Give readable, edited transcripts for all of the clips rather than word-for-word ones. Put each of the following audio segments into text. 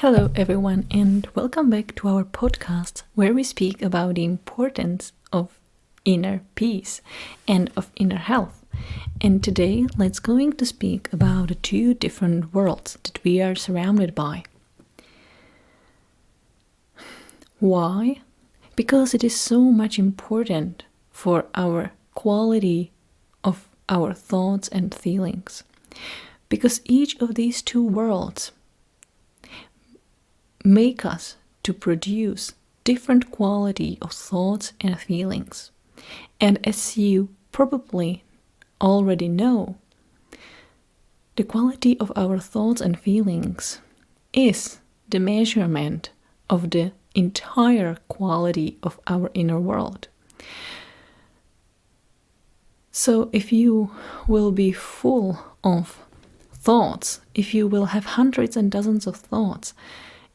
Hello, everyone, and welcome back to our podcast where we speak about the importance of inner peace and of inner health. And today, let's going to speak about the two different worlds that we are surrounded by. Why? Because it is so much important for our quality of our thoughts and feelings. Because each of these two worlds make us to produce different quality of thoughts and feelings. And as you probably already know, the quality of our thoughts and feelings is the measurement of the entire quality of our inner world. So if you will be full of thoughts, if you will have hundreds and dozens of thoughts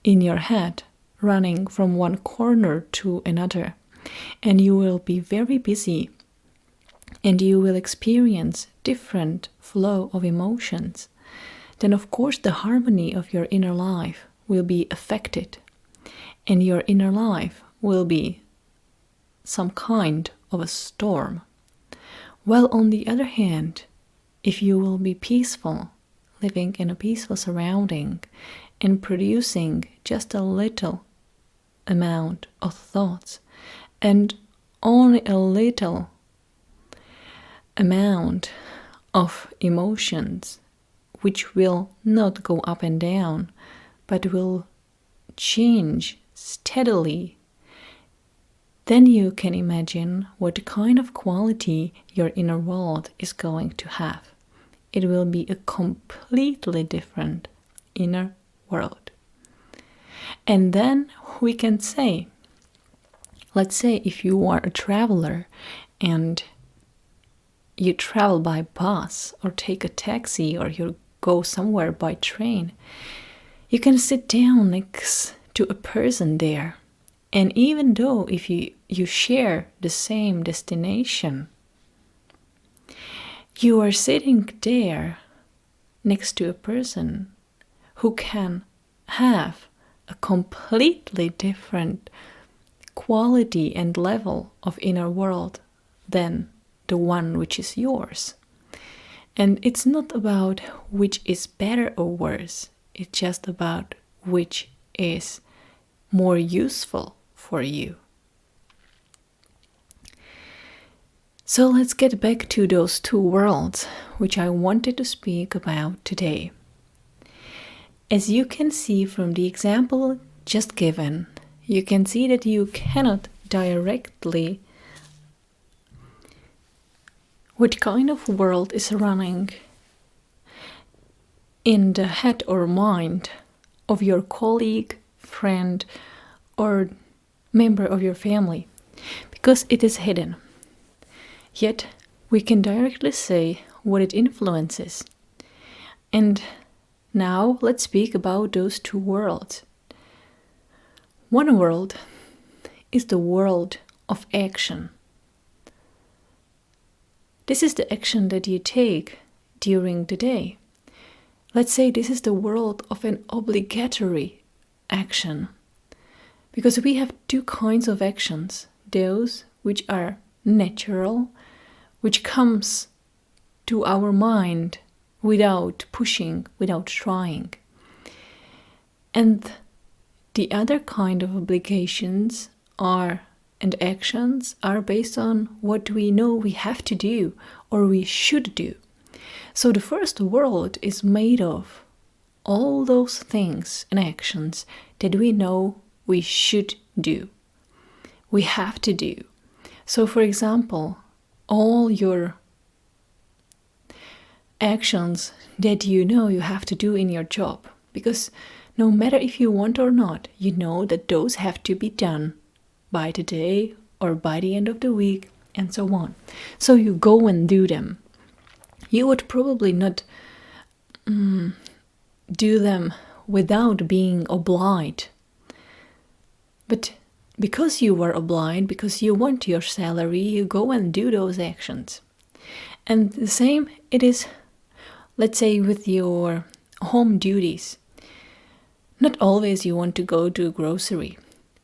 in your head, running from one corner to another, and you will be very busy, and you will experience different flow of emotions, then of course the harmony of your inner life will be affected, and your inner life will be some kind of a storm. While on the other hand, if you will be peaceful, living in a peaceful surrounding, and producing just a little amount of thoughts and only a little amount of emotions, which will not go up and down, but will change steadily, then you can imagine what kind of quality your inner world is going to have. It will be a completely different inner world. And then we can say, let's say if you are a traveler and you travel by bus or take a taxi or you go somewhere by train, you can sit down next to a person there. And even though if you share the same destination, you are sitting there next to a person who can have a completely different quality and level of inner world than the one which is yours. And it's not about which is better or worse, it's just about which is more useful for you. So let's get back to those two worlds which I wanted to speak about today. As you can see from the example just given, you can see that you cannot directly what kind of world is running in the head or mind of your colleague, friend, or member of your family, because it is hidden. Yet we can directly say what it influences. And now let's speak about those two worlds. One world is the world of action. This is the action that you take during the day. Let's say this is the world of an obligatory action. Because we have two kinds of actions. Those which are natural, which comes to our mind without pushing, without trying. And the other kind of obligations and actions are based on what we know we have to do or we should do. So the first world is made of all those things and actions that we know we should do, we have to do. So for example, all your actions that you know you have to do in your job, because no matter if you want or not, you know that those have to be done by today or by the end of the week and so on. So you go and do them. You would probably not do them without being obliged. But because you were obliged, because you want your salary, you go and do those actions. And the same it is, let's say, with your home duties. Not always you want to go to a grocery,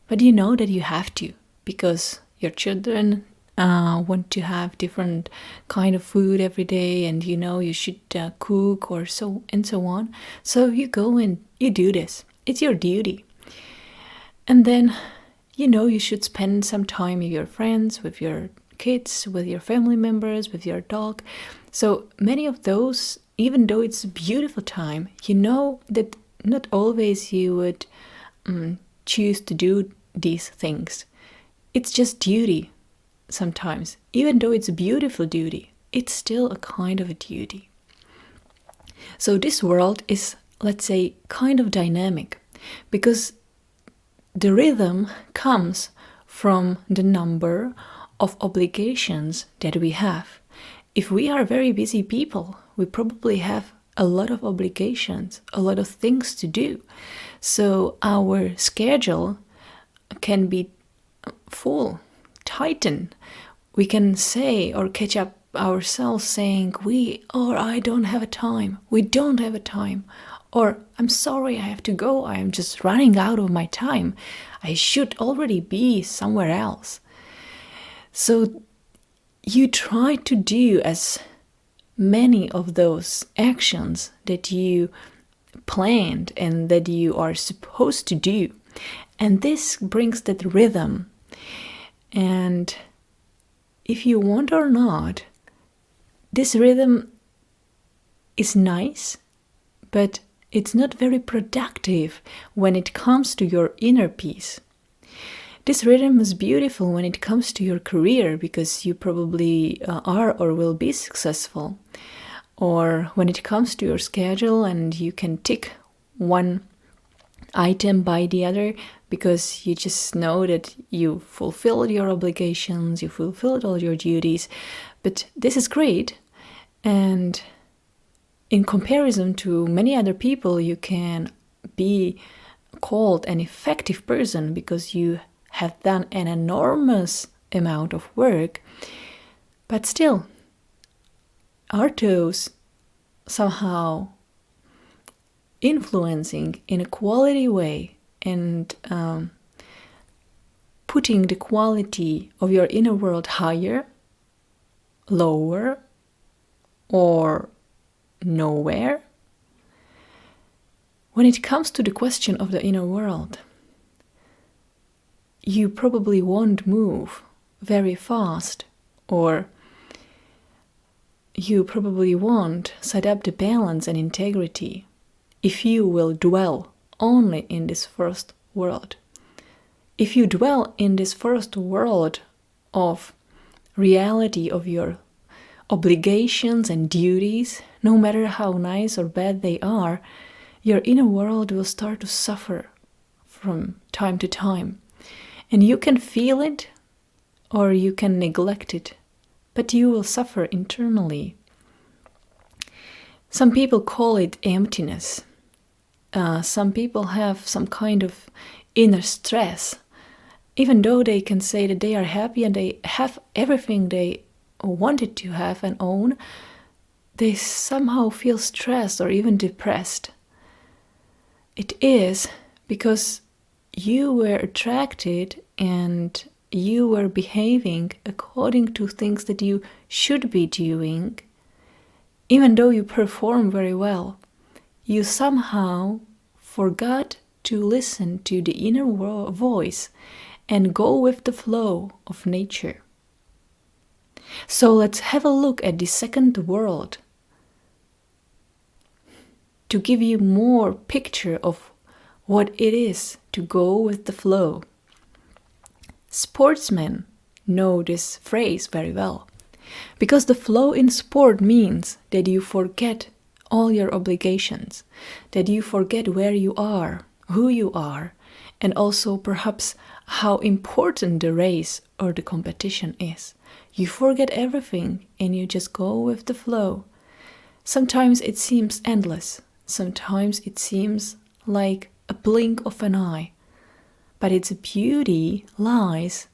but you know that you have to because your children want to have different kind of food every day, and you know you should cook or so and so on. So you go and you do this. It's your duty. And then you know you should spend some time with your friends, with your kids, with your family members, with your dog. So many of those, even though it's a beautiful time, you know that not always you would choose to do these things. It's just duty sometimes. Even though it's a beautiful duty, it's still a kind of a duty. So this world is, let's say, kind of dynamic because the rhythm comes from the number of obligations that we have. If we are very busy people, we probably have a lot of obligations, a lot of things to do. So our schedule can be full, tighten. We can say or catch up ourselves saying, I don't have a time. We don't have a time. Or, I'm sorry, I have to go. I am just running out of my time. I should already be somewhere else. So you try to do as many of those actions that you planned and that you are supposed to do. And this brings that rhythm. And if you want or not, this rhythm is nice, but it's not very productive when it comes to your inner peace. This rhythm is beautiful when it comes to your career because you probably are or will be successful. Or when it comes to your schedule and you can tick one item by the other because you just know that you fulfilled your obligations, you fulfilled all your duties. But this is great. And in comparison to many other people, you can be called an effective person because you have done an enormous amount of work. But still, are those somehow influencing in a quality way and putting the quality of your inner world higher, lower, or nowhere? When it comes to the question of the inner world, you probably won't move very fast, or you probably won't set up the balance and integrity if you will dwell only in this first world. If you dwell in this first world of reality of your obligations and duties, no matter how nice or bad they are, your inner world will start to suffer from time to time. And you can feel it or you can neglect it, but you will suffer internally. Some people call it emptiness. Some people have some kind of inner stress. Even though they can say that they are happy and they have everything they wanted to have and own, they somehow feel stressed or even depressed. It is because you were attracted and you were behaving according to things that you should be doing. Even though you perform very well, you somehow forgot to listen to the inner voice and go with the flow of nature. So let's have a look at the second world to give you more picture of what it is to go with the flow. Sportsmen know this phrase very well, because the flow in sport means that you forget all your obligations, that you forget where you are, who you are, and also perhaps how important the race or the competition is. You forget everything and you just go with the flow. Sometimes it seems endless, sometimes it seems like a blink of an eye, but its beauty lies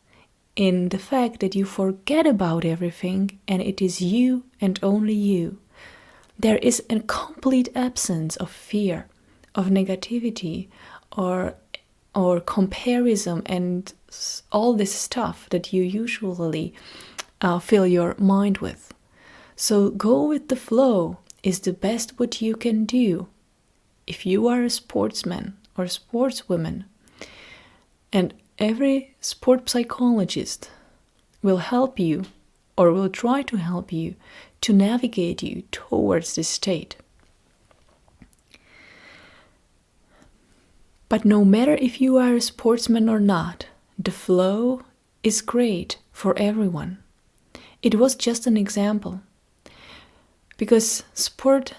in the fact that you forget about everything and it is you and only you. There is a complete absence of fear, of negativity, or comparison and all this stuff that you usually fill your mind with. So go with the flow is the best what you can do if you are a sportsman or sportswoman. And every sport psychologist will help you or will try to help you to navigate you towards this state. But no matter if you are a sportsman or not, the flow is great for everyone. It was just an example. Because sport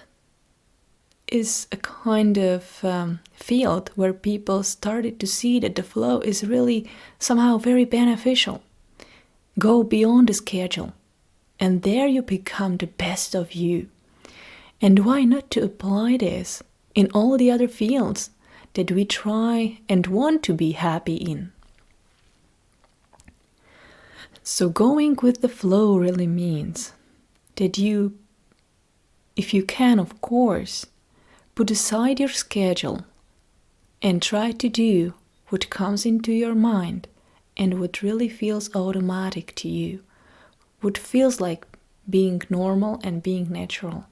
is a kind of field where people started to see that the flow is really somehow very beneficial. Go beyond the schedule, and there you become the best of you. And why not to apply this in all the other fields that we try and want to be happy in? So going with the flow really means that you, if you can, of course, put aside your schedule and try to do what comes into your mind and what really feels automatic to you, what feels like being normal and being natural.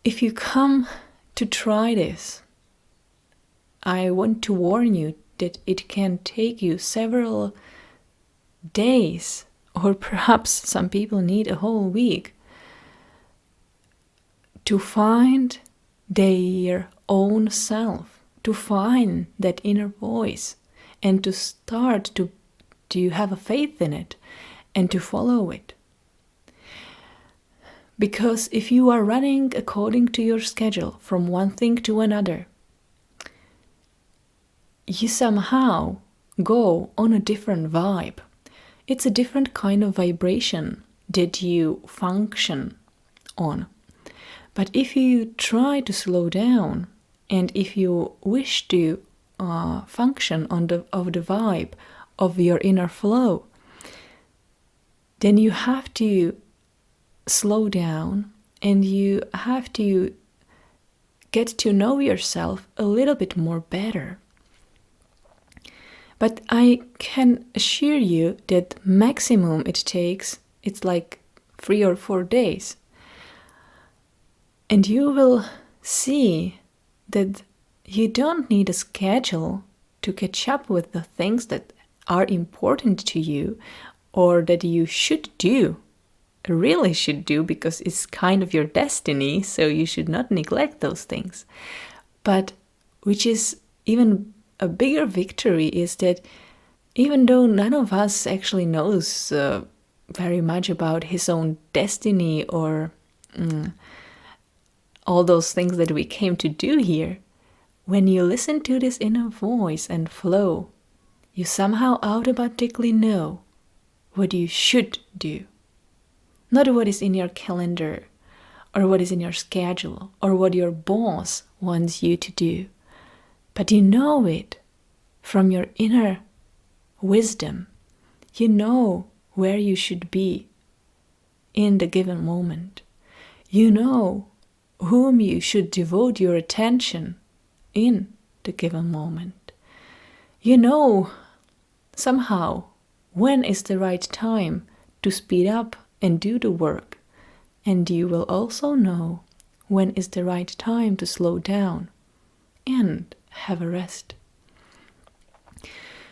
If you come to try this, I want to warn you that it can take you several days, or perhaps some people need a whole week, to find their own self, to find that inner voice, and to start to have a faith in it and to follow it. Because if you are running according to your schedule from one thing to another, you somehow go on a different vibe. It's a different kind of vibration that you function on. But if you try to slow down, and if you wish to function on the vibe of your inner flow, then you have to slow down and you have to get to know yourself a little bit more better. But I can assure you that maximum it takes, it's like 3 or 4 days. And you will see that you don't need a schedule to catch up with the things that are important to you or that you should do, really should do, because it's kind of your destiny, so you should not neglect those things. But which is even a bigger victory is that even though none of us actually knows very much about his own destiny or all those things that we came to do here, when you listen to this inner voice and flow, you somehow automatically know what you should do. Not what is in your calendar or what is in your schedule or what your boss wants you to do, but you know it from your inner wisdom. You know where you should be in the given moment. You know whom you should devote your attention in the given moment. You know somehow when is the right time to speed up and do the work, and you will also know when is the right time to slow down and have a rest.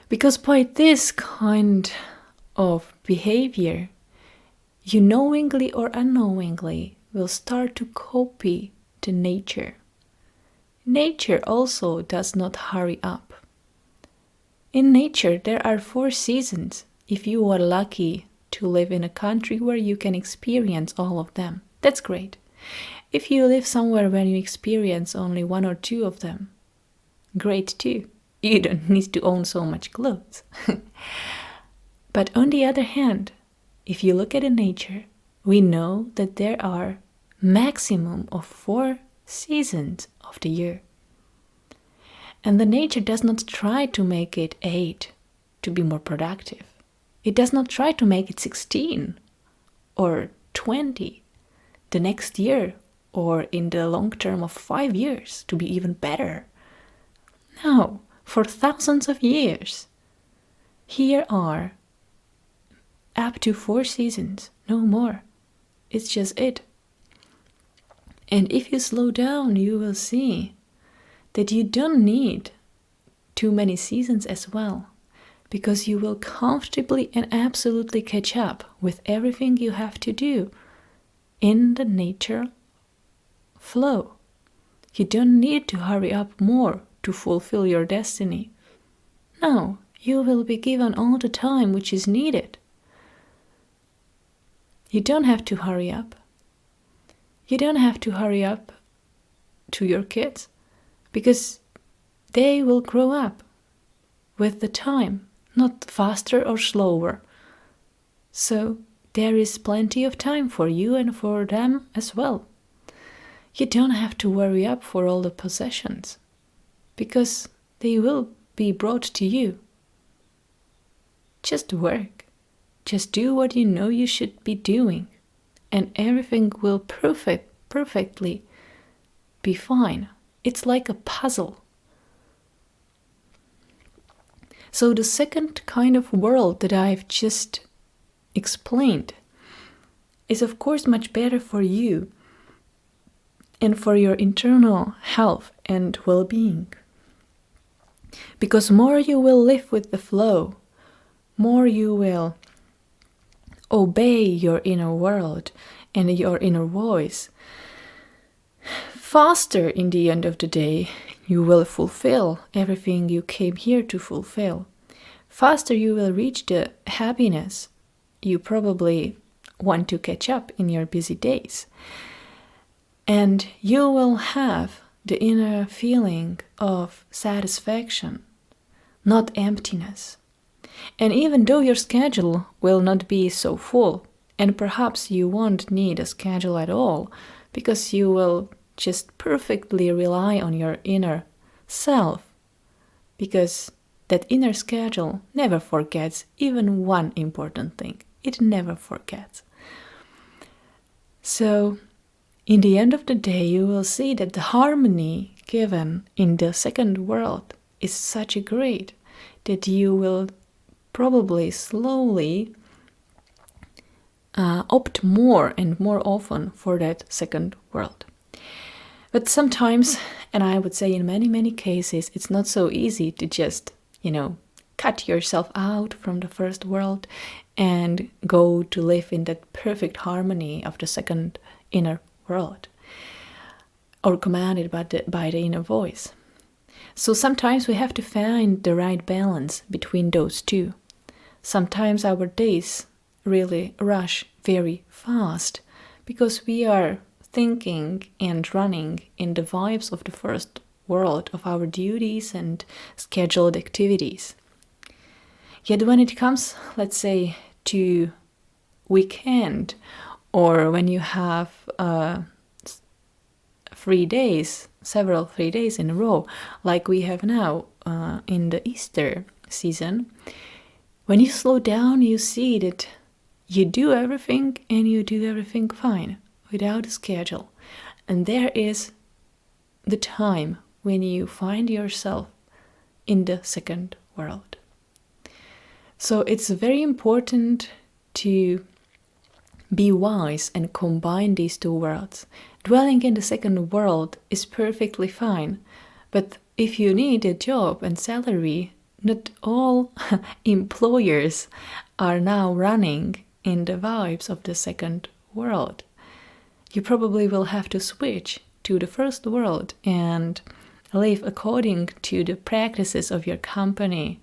Because by this kind of behavior, you knowingly or unknowingly will start to copy the nature. Nature also does not hurry up. In nature, there are 4 seasons if you are lucky to live in a country where you can experience all of them. That's great. If you live somewhere where you experience only 1 or 2 of them, great too. You don't need to own so much clothes. But on the other hand, if you look at nature, we know that there are maximum of 4 seasons of the year. And the nature does not try to make it 8 to be more productive. It does not try to make it 16 or 20 the next year or in the long term of 5 years to be even better. No, for thousands of years. Here are up to 4 seasons, no more. It's just it. And if you slow down, you will see that you don't need too many seasons as well, because you will comfortably and absolutely catch up with everything you have to do in the nature flow. You don't need to hurry up more to fulfill your destiny. No, you will be given all the time which is needed. You don't have to hurry up. You don't have to hurry up to your kids, because they will grow up with the time, not faster or slower. So there is plenty of time for you and for them as well. You don't have to worry up for all the possessions, because they will be brought to you. Just work. Just do what you know you should be doing, and everything will perfectly be fine. It's like a puzzle. So the second kind of world that I've just explained is of course much better for you and for your internal health and well-being. Because more you will live with the flow, more you will obey your inner world and your inner voice, faster in the end of the day you will fulfill everything you came here to fulfill. Faster you will reach the happiness you probably want to catch up in your busy days. And you will have the inner feeling of satisfaction, not emptiness. And even though your schedule will not be so full, and perhaps you won't need a schedule at all, because you will just perfectly rely on your inner self, because that inner schedule never forgets even one important thing. It never forgets. So, in the end of the day, you will see that the harmony given in the second world is such a great that you will probably slowly opt more and more often for that second world. But sometimes, and I would say in many cases, it's not so easy to just, cut yourself out from the first world and go to live in that perfect harmony of the second inner world, or commanded by the inner voice. So sometimes we have to find the right balance between those two. Sometimes our days really rush very fast because we are thinking and running in the vibes of the first world of our duties and scheduled activities. Yet when it comes, let's say, to weekend, or when you have 3 days, several 3 days in a row, like we have now in the Easter season, when you slow down, you see that you do everything and you do everything fine without a schedule. And there is the time when you find yourself in the second world. So it's very important to be wise and combine these two worlds. Dwelling in the second world is perfectly fine, but if you need a job and salary, not all employers are now running in the vibes of the second world. You probably will have to switch to the first world and live according to the practices of your company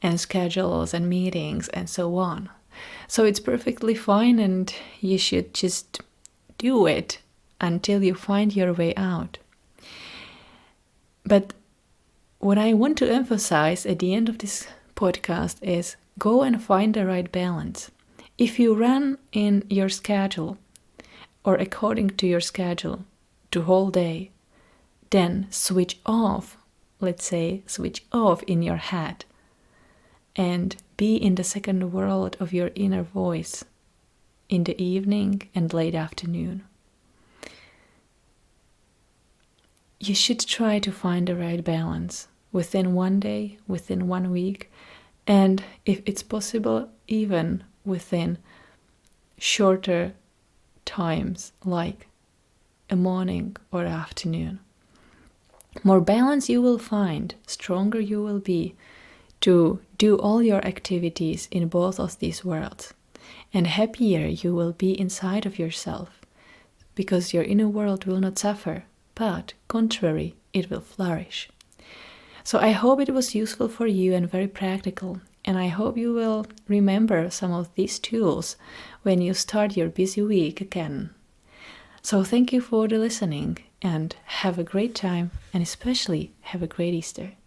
and schedules and meetings and so on. So it's perfectly fine, and you should just do it until you find your way out. But what I want to emphasize at the end of this podcast is go and find the right balance. If you run in your schedule or according to your schedule the whole day, then switch off in your head and be in the second world of your inner voice in the evening and late afternoon. you should try to find the right balance within one day, within 1 week, and if it's possible, even within shorter times like a morning or afternoon. More balance you will find, stronger you will be to do all your activities in both of these worlds, and happier you will be inside of yourself, because your inner world will not suffer, but contrary, it will flourish. So I hope it was useful for you and very practical, and I hope you will remember some of these tools when you start your busy week again. So thank you for the listening, and have a great time, and especially have a great Easter.